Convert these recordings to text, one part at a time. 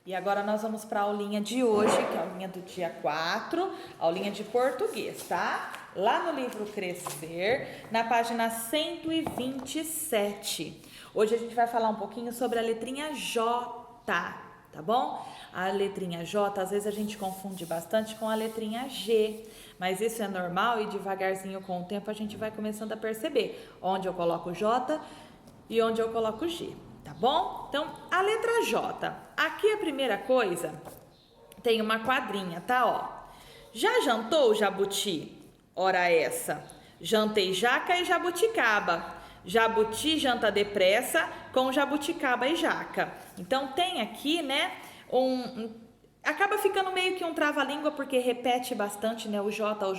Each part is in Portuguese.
E agora nós vamos para a aulinha de hoje, que é a aulinha do dia 4, aulinha de português, tá? Lá no livro Crescer, na página 127. Hoje a gente vai falar um pouquinho sobre a letrinha J, tá bom? A letrinha J, às vezes a gente confunde bastante com a letrinha G, mas isso é normal e devagarzinho com o tempo a gente vai começando a perceber onde eu coloco o J e onde eu coloco o G. Tá bom? Então, a letra J. Aqui a primeira coisa, tem uma quadrinha, tá? Ó. Já jantou, jabuti? Ora essa. Jantei jaca e jabuticaba. Jabuti janta depressa com jabuticaba e jaca. Então, tem aqui, né, acaba ficando meio que um trava-língua, porque repete bastante, né, o J, ó.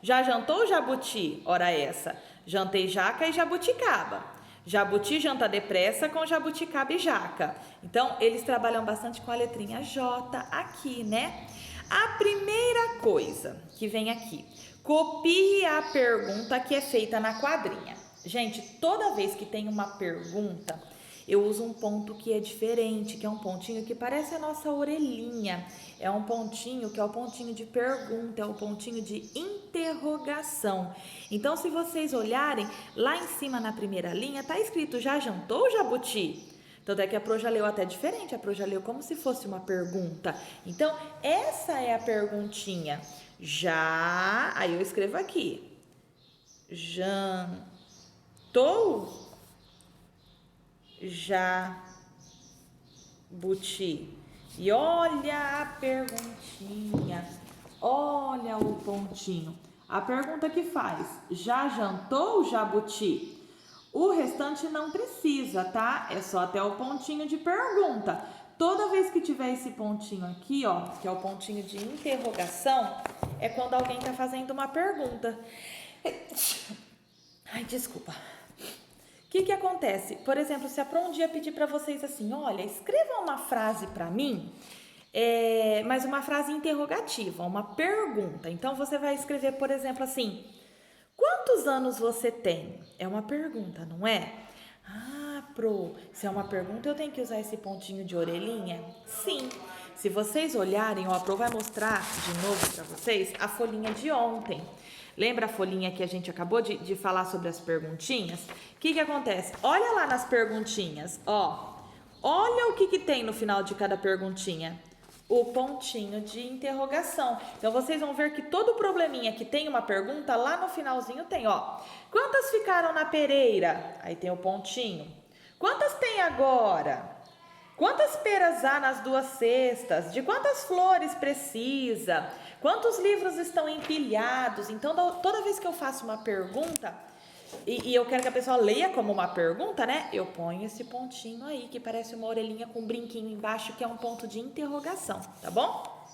Já jantou, jabuti? Ora essa. Jantei jaca e jabuticaba. Jabuti janta depressa com jabuticaba e jaca. Então, eles trabalham bastante com a letrinha J aqui, né? A primeira coisa que vem aqui, copie a pergunta que é feita na quadrinha. Gente, toda vez que tem uma pergunta, eu uso um ponto que é diferente, que é um pontinho que parece a nossa orelhinha. É um pontinho que é o pontinho de pergunta, é o pontinho de interrogação. Então, se vocês olharem, lá em cima na primeira linha, tá escrito: já jantou, jabuti? Tanto é que a Pro já leu até diferente, a Pro já leu como se fosse uma pergunta. Então, essa é a perguntinha. Já, aí eu escrevo aqui: jantou, jabuti? E olha a perguntinha, olha o pontinho. A pergunta que faz: já jantou, jabuti? O restante não precisa, tá? É só até o pontinho de pergunta. Toda vez que tiver esse pontinho aqui, ó, que é o pontinho de interrogação, é quando alguém tá fazendo uma pergunta. Ai, desculpa. O que acontece? Por exemplo, se a Pro um dia pedir para vocês assim: olha, escreva uma frase para mim, mas uma frase interrogativa, uma pergunta. Então, você vai escrever, por exemplo, assim: quantos anos você tem? É uma pergunta, não é? Ah, Pro, se é uma pergunta, eu tenho que usar esse pontinho de orelhinha? Sim. Se vocês olharem, ó, a Pro vai mostrar de novo para vocês a folhinha de ontem. Lembra a folhinha que a gente acabou de falar sobre as perguntinhas? O que acontece? Olha lá nas perguntinhas, ó. Olha o que tem no final de cada perguntinha. O pontinho de interrogação. Então, vocês vão ver que todo probleminha que tem uma pergunta, lá no finalzinho tem, ó. Quantas ficaram na pereira? Aí tem o pontinho. Quantas tem agora? Quantas peras há nas 2 cestas? De quantas flores precisa? Quantos livros estão empilhados? Então, toda vez que eu faço uma pergunta, e eu quero que a pessoa leia como uma pergunta, né? Eu ponho esse pontinho aí, que parece uma orelhinha com um brinquinho embaixo, que é um ponto de interrogação, tá bom?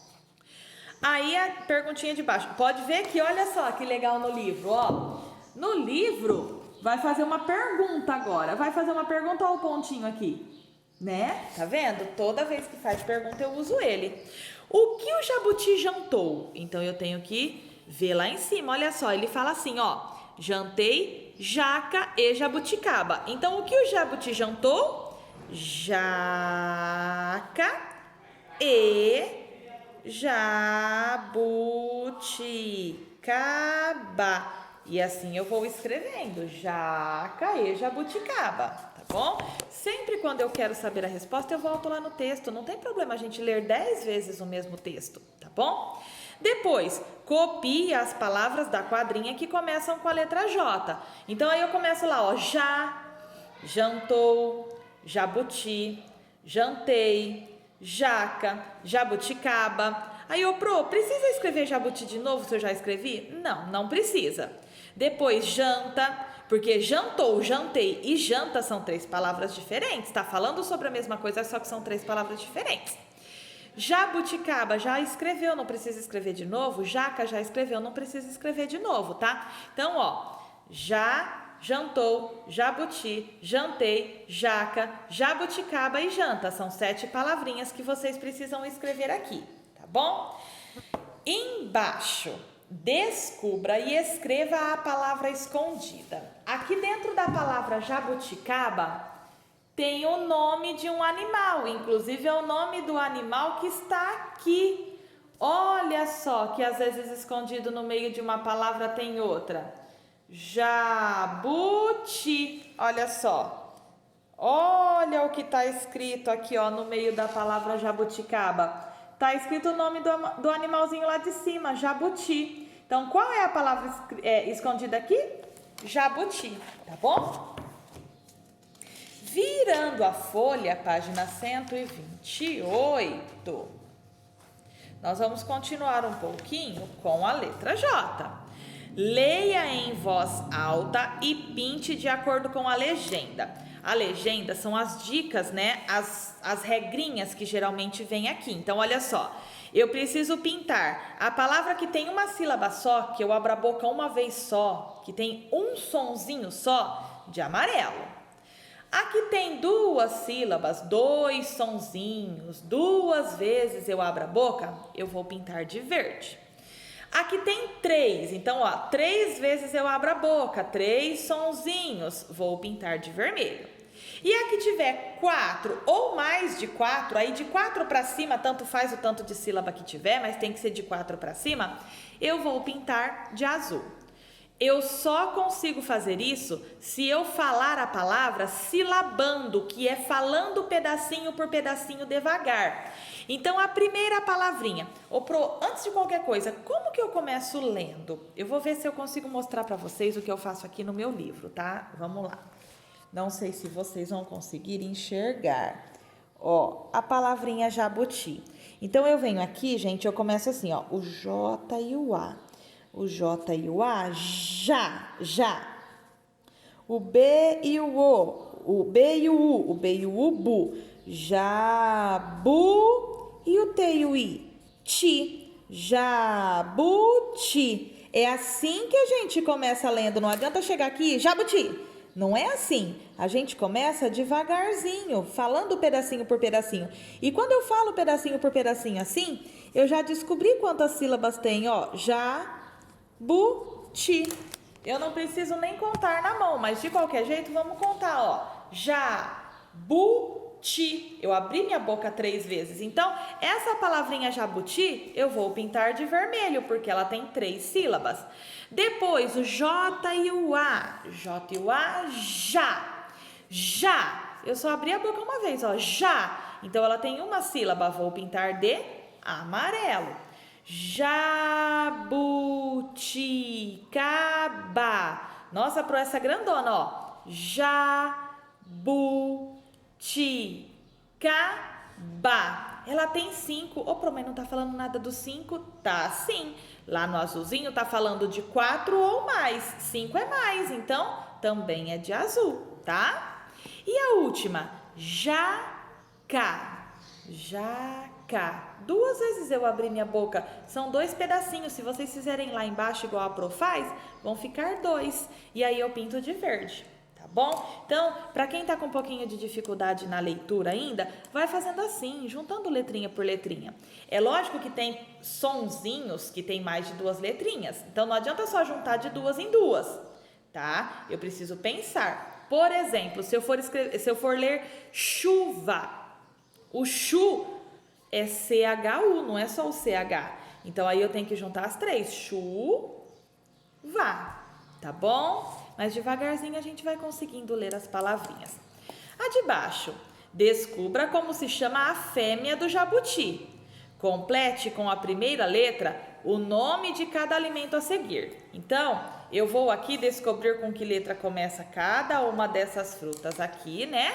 Aí a perguntinha de baixo. Pode ver que, olha só que legal no livro, ó. No livro, vai fazer uma pergunta agora. Vai fazer uma pergunta, ó, o pontinho aqui. Né? Tá vendo? Toda vez que faz pergunta eu uso ele. O que o jabuti jantou? Então eu tenho que ver lá em cima. Olha só, ele fala assim, ó: jantei jaca e jabuticaba. Então o que o jabuti jantou? Jaca e jabuticaba. E assim eu vou escrevendo: jaca e jabuticaba, tá bom? Sempre quando eu quero saber a resposta, eu volto lá no texto. Não tem problema a gente ler 10 vezes o mesmo texto, tá bom? Depois, copie as palavras da quadrinha que começam com a letra J. Então, aí eu começo lá, ó: já, jantou, jabuti, jantei, jaca, jabuticaba. Aí eu, Pro, precisa escrever jabuti de novo se eu já escrevi? Não, não precisa. Depois, janta, porque jantou, jantei e janta são 3 palavras diferentes. Tá falando sobre a mesma coisa, só que são 3 palavras diferentes. Jabuticaba, já escreveu, não precisa escrever de novo. Jaca, já escreveu, não precisa escrever de novo, tá? Então, ó: já, jantou, jabuti, jantei, jaca, jabuticaba e janta. São 7 palavrinhas que vocês precisam escrever aqui, tá bom? Embaixo, descubra e escreva a palavra escondida. Aqui dentro da palavra jabuticaba tem o nome de um animal, inclusive é o nome do animal que está aqui. Olha só que às vezes escondido no meio de uma palavra tem outra. Jabuti, olha só. Olha o que está escrito aqui, ó, no meio da palavra jabuticaba. Está escrito o nome do animalzinho lá de cima, jabuti. Então, qual é a palavra escondida aqui? Jabuti, tá bom? Virando a folha, página 128, nós vamos continuar um pouquinho com a letra J. Leia em voz alta e pinte de acordo com a legenda. A legenda são as dicas, né? As regrinhas que geralmente vem aqui. Então, olha só. Eu preciso pintar a palavra que tem uma sílaba só, que eu abro a boca uma vez só, que tem um sonzinho só, de amarelo. Aqui tem duas sílabas, dois sonzinhos, duas vezes eu abro a boca, eu vou pintar de verde. Aqui tem três, então, ó, 3 vezes eu abro a boca, 3 sonzinhos, vou pintar de vermelho. E aqui tiver 4 ou mais de 4, aí de 4 para cima, tanto faz o tanto de sílaba que tiver, mas tem que ser de 4 para cima, eu vou pintar de azul. Eu só consigo fazer isso se eu falar a palavra silabando, que é falando pedacinho por pedacinho devagar. Então, a primeira palavrinha, antes de qualquer coisa, como que eu começo lendo? Eu vou ver se eu consigo mostrar para vocês o que eu faço aqui no meu livro, tá? Vamos lá. Não sei se vocês vão conseguir enxergar. Ó, a palavrinha jabuti. Então, eu venho aqui, gente, eu começo assim, ó, o J e o A. O J e o A, já. O B e o B e o U, o B e o U, bu. Jabu e o T e o I, ti. Jabuti. É assim que a gente começa lendo, não adianta chegar aqui, jabuti. Não é assim, a gente começa devagarzinho, falando pedacinho por pedacinho. E quando eu falo pedacinho por pedacinho assim, eu já descobri quantas sílabas tem, ó, jabuti. Eu não preciso nem contar na mão, mas de qualquer jeito vamos contar, ó, jabuti. Eu abri minha boca 3 vezes, então essa palavrinha jabuti eu vou pintar de vermelho, porque ela tem 3 sílabas. Depois o J e o A, já, eu só abri a boca uma vez, ó, já, então ela tem uma sílaba, vou pintar de amarelo. Jabuticaba, nossa, pro essa grandona, ó, jabuticaba. Ela tem 5. Ô, pro, mas não tá falando nada do 5? Tá sim. Lá no azulzinho tá falando de 4 ou mais. 5 é mais, então também é de azul, tá? E a última, jaca. 2 vezes eu abri minha boca. São 2 pedacinhos. Se vocês fizerem lá embaixo igual a Pro faz, vão ficar 2. E aí eu pinto de verde. Bom, então, para quem está com um pouquinho de dificuldade na leitura ainda, vai fazendo assim, juntando letrinha por letrinha. É lógico que tem sonzinhos que tem mais de 2 letrinhas, então não adianta só juntar de 2 em 2, tá? Eu preciso pensar. Por exemplo, se eu for ler chuva, o chu é CHU, não é só o CH. Então, aí eu tenho que juntar as 3, chuva, tá bom? Mas devagarzinho a gente vai conseguindo ler as palavrinhas. A de baixo, descubra como se chama a fêmea do jabuti. Complete com a primeira letra o nome de cada alimento a seguir. Então, eu vou aqui descobrir com que letra começa cada uma dessas frutas aqui, né?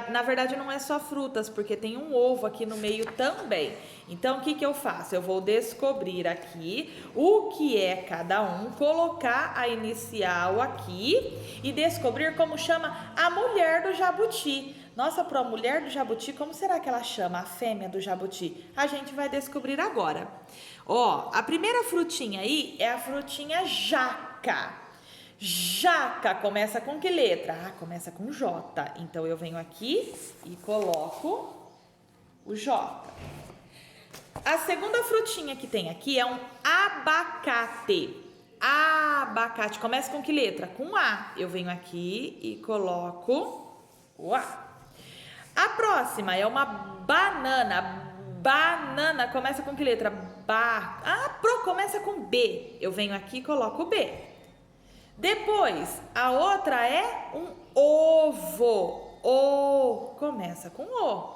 Na verdade, não é só frutas, porque tem um ovo aqui no meio também. Então, o que eu faço? Eu vou descobrir aqui o que é cada um, colocar a inicial aqui e descobrir como chama a mulher do jabuti. Nossa, para a mulher do jabuti, como será que ela chama a fêmea do jabuti? A gente vai descobrir agora. Ó, a primeira frutinha aí é a frutinha jaca. Jaca começa com que letra? Ah, começa com J. Então, eu venho aqui e coloco o J. A segunda frutinha que tem aqui é um abacate. Abacate. Começa com que letra? Com A. Eu venho aqui e coloco o A. A próxima é uma banana. Banana começa com que letra? Começa com B. Eu venho aqui e coloco o B. Depois, a outra é um ovo. O começa com O.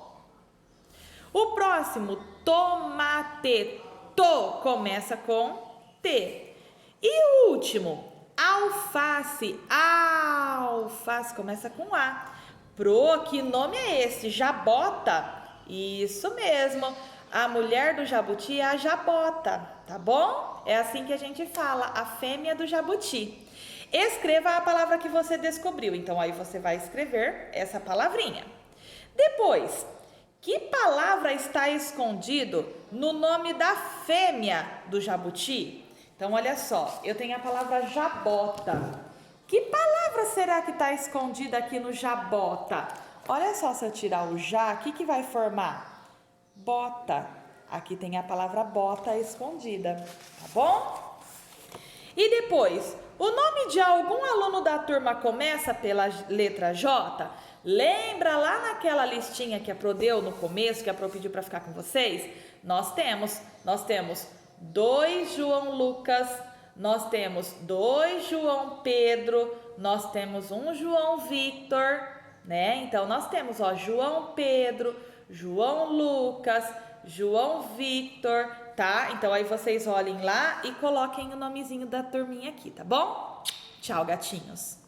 O próximo, tomate. To começa com T. E o último, alface. Alface começa com A. Pro, que nome é esse? Jabota? Isso mesmo. A mulher do jabuti é a jabota, tá bom? É assim que a gente fala, a fêmea do jabuti. Escreva a palavra que você descobriu. Então, aí você vai escrever essa palavrinha. Depois, que palavra está escondido no nome da fêmea do jabuti? Então, olha só, eu tenho a palavra jabota. Que palavra será que está escondida aqui no jabota? Olha só, se eu tirar o já, o que vai formar? Bota. Aqui tem a palavra bota escondida, tá bom? E depois, o nome de algum aluno da turma começa pela letra J? Lembra lá naquela listinha que a Pro deu no começo, que a Pro pediu para ficar com vocês? Nós temos 2 João Lucas, nós temos 2 João Pedro, nós temos 1 João Victor, né? Então, nós temos, João Pedro, João Lucas, João Victor, tá? Então, aí vocês olhem lá e coloquem o nomezinho da turminha aqui, tá bom? Tchau, gatinhos!